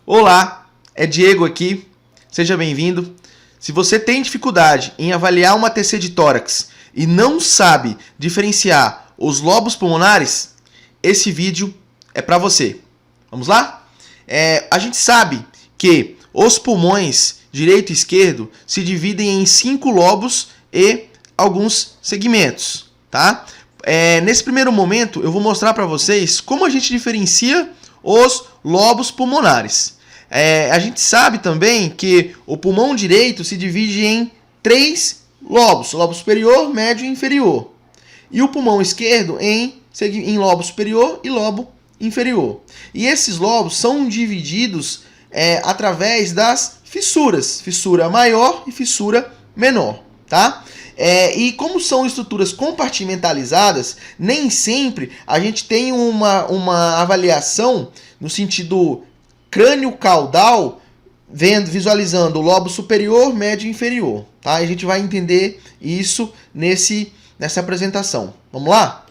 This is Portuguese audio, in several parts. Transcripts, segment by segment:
Olá, é Diego aqui, seja bem-vindo. Se você tem dificuldade em avaliar uma TC de tórax e não sabe diferenciar os lobos pulmonares, esse vídeo é para você. Vamos lá? A gente sabe que os pulmões direito e esquerdo se dividem em 5 lobos e alguns segmentos, tá? Nesse primeiro momento eu vou mostrar para vocês como a gente diferencia os lobos pulmonares. A gente sabe também que o pulmão direito se divide em 3 lobos, lobo superior, médio e inferior. E o pulmão esquerdo em lobo superior e lobo inferior. E esses lobos são divididos através das fissuras, fissura maior e fissura menor, tá? E como são estruturas compartimentalizadas, nem sempre a gente tem uma avaliação no sentido crânio-caudal, visualizando o lobo superior, médio e inferior. Tá? A gente vai entender isso nessa apresentação. Vamos lá?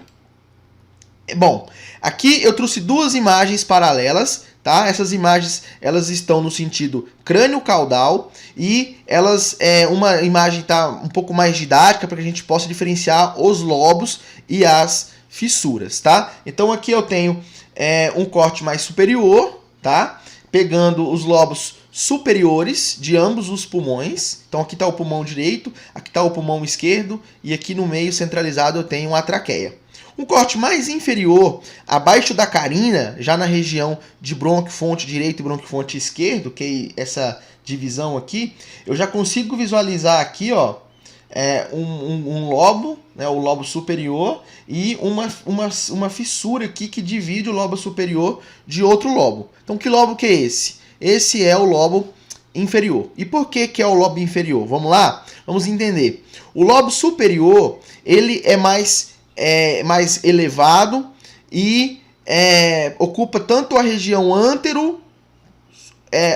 Bom, aqui eu trouxe 2 imagens paralelas. Tá? Essas imagens elas estão no sentido crânio-caudal e uma imagem está um pouco mais didática para que a gente possa diferenciar os lobos e as fissuras. Tá? Então aqui eu tenho um corte mais superior, tá? Pegando os lobos superiores de ambos os pulmões. Então aqui está o pulmão direito, aqui está o pulmão esquerdo e aqui no meio centralizado eu tenho a traqueia. Um corte mais inferior, abaixo da carina, já na região de brônquio-fonte direito e brônquio-fonte esquerdo, que é essa divisão aqui, eu já consigo visualizar aqui, ó, um lobo, né, o lobo superior, e uma fissura aqui que divide o lobo superior de outro lobo. Então, que lobo que é esse? Esse é o lobo inferior. E por que é o lobo inferior? Vamos lá? Vamos entender. O lobo superior, ele é mais elevado e ocupa tanto a região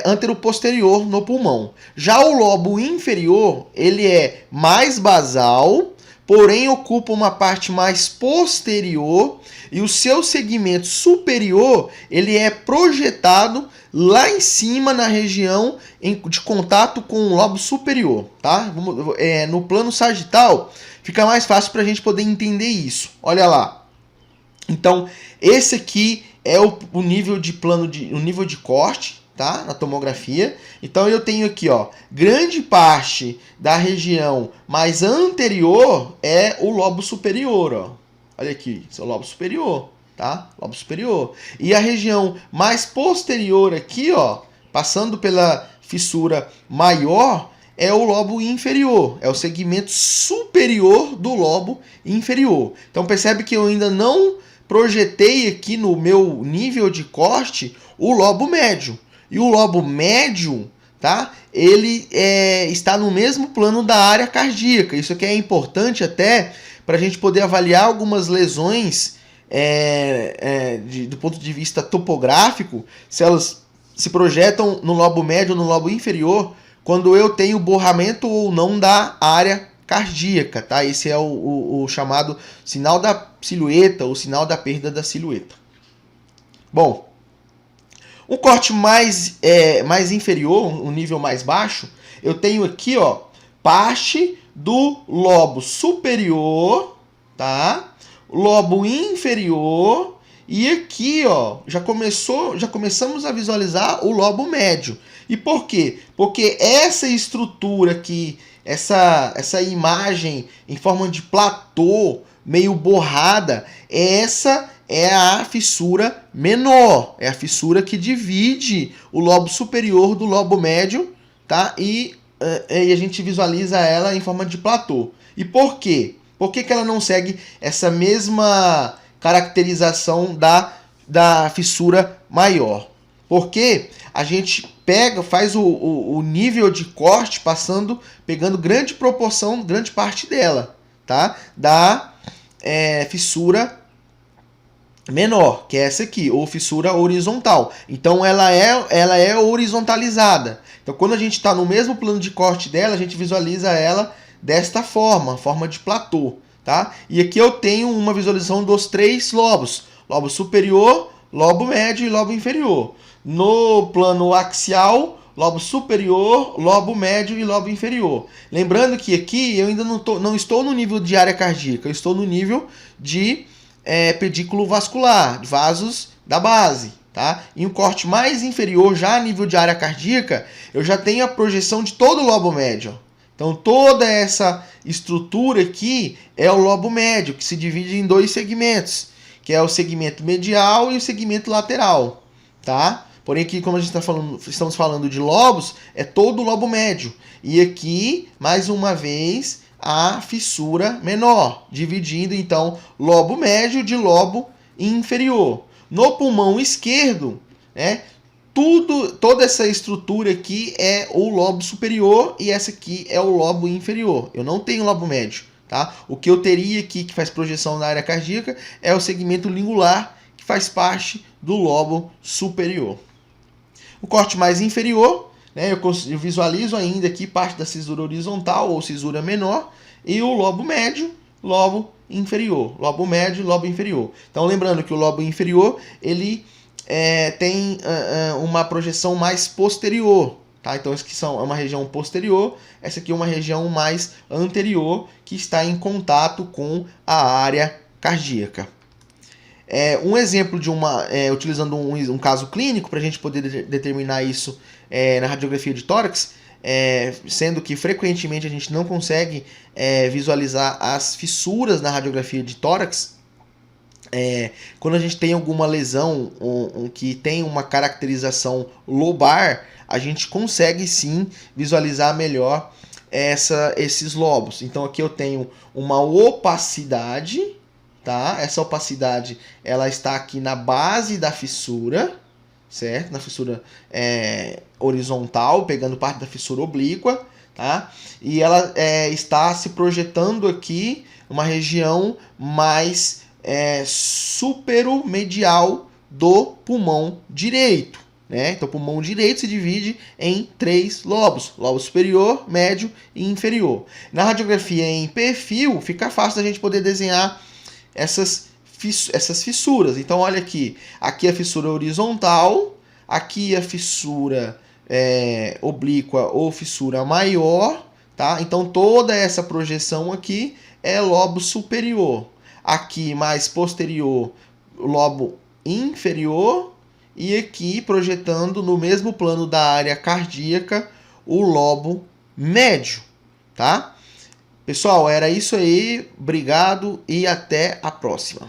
antero-posterior no pulmão. Já o lobo inferior, ele é mais basal, porém ocupa uma parte mais posterior e o seu segmento superior, ele é projetado lá em cima na região de contato com o lobo superior, tá? No plano sagital fica mais fácil para a gente poder entender isso. Olha lá. Então, esse aqui é o nível de corte, tá? Na tomografia. Então eu tenho aqui, ó, grande parte da região mais anterior é o lobo superior, ó. Olha aqui, esse é o lobo superior, tá? Lobo superior. E a região mais posterior aqui, ó, passando pela fissura maior, é o lobo inferior, é o segmento superior do lobo inferior. Então percebe que eu ainda não projetei aqui no meu nível de corte o lobo médio. E o lobo médio, tá? Ele está no mesmo plano da área cardíaca. Isso aqui é importante até para a gente poder avaliar algumas lesões do ponto de vista topográfico, se elas se projetam no lobo médio ou no lobo inferior, quando eu tenho borramento ou não da área cardíaca, tá? Esse é o chamado sinal da silhueta ou sinal da perda da silhueta. Bom, um corte mais inferior, um nível mais baixo, eu tenho aqui, ó, parte do lobo superior, tá? Lobo inferior e aqui, ó, já começamos a visualizar o lobo médio. E por quê? Porque essa estrutura aqui, essa imagem em forma de platô, meio borrada, essa é a fissura menor. É a fissura que divide o lobo superior do lobo médio, tá? E a gente visualiza ela em forma de platô. E por quê? Por que ela não segue essa mesma caracterização da fissura maior? Porque a gente faz o nível de corte pegando grande proporção, grande parte dela, tá? Da fissura menor, que é essa aqui, ou fissura horizontal. Então ela é horizontalizada. Então quando a gente está no mesmo plano de corte dela, a gente visualiza ela desta forma de platô, tá? E aqui eu tenho uma visualização dos 3 lobos: lobo superior, lobo médio e lobo inferior. No plano axial, lobo superior, lobo médio e lobo inferior. Lembrando que aqui eu ainda não estou no nível de área cardíaca, eu estou no nível de pedículo vascular, de vasos da base. Tá? Em um corte mais inferior, já a nível de área cardíaca, eu já tenho a projeção de todo o lobo médio. Então toda essa estrutura aqui é o lobo médio, que se divide em dois segmentos, que é o segmento medial e o segmento lateral. Tá? Porém aqui, como a gente estamos falando de lobos, é todo o lobo médio. E aqui, mais uma vez, a fissura menor, dividindo então lobo médio de lobo inferior. No pulmão esquerdo, né, toda essa estrutura aqui é o lobo superior e essa aqui é o lobo inferior. Eu não tenho lobo médio. Tá? O que eu teria aqui, que faz projeção na área cardíaca, é o segmento lingular, que faz parte do lobo superior. O corte mais inferior, né, eu visualizo ainda aqui parte da cisura horizontal ou cisura menor, e o lobo médio, lobo inferior. Lobo médio, lobo inferior. Então, lembrando que o lobo inferior ele tem uma projeção mais posterior. Tá? Então, isso aqui é uma região posterior, essa aqui é uma região mais anterior, que está em contato com a área cardíaca. Um exemplo de utilizando um caso clínico para a gente poder determinar isso na radiografia de tórax, sendo que frequentemente a gente não consegue visualizar as fissuras na radiografia de tórax. Quando a gente tem alguma lesão que tem uma caracterização lobar, a gente consegue sim visualizar melhor esses lobos. Então aqui eu tenho uma opacidade. Tá? Essa opacidade ela está aqui na base da fissura, certo? Na fissura horizontal, pegando parte da fissura oblíqua, tá? E ela está se projetando aqui uma região mais superomedial do pulmão direito. Né? Então, o pulmão direito se divide em 3 lobos: lobo superior, médio e inferior. Na radiografia em perfil, fica fácil da gente poder desenhar essas fissuras. Então, olha aqui. Aqui a fissura horizontal, aqui a fissura oblíqua ou fissura maior. Tá? Então, toda essa projeção aqui é lobo superior. Aqui, mais posterior, lobo inferior. E aqui, projetando no mesmo plano da área cardíaca, o lobo médio. Tá? Pessoal, era isso aí. Obrigado e até a próxima.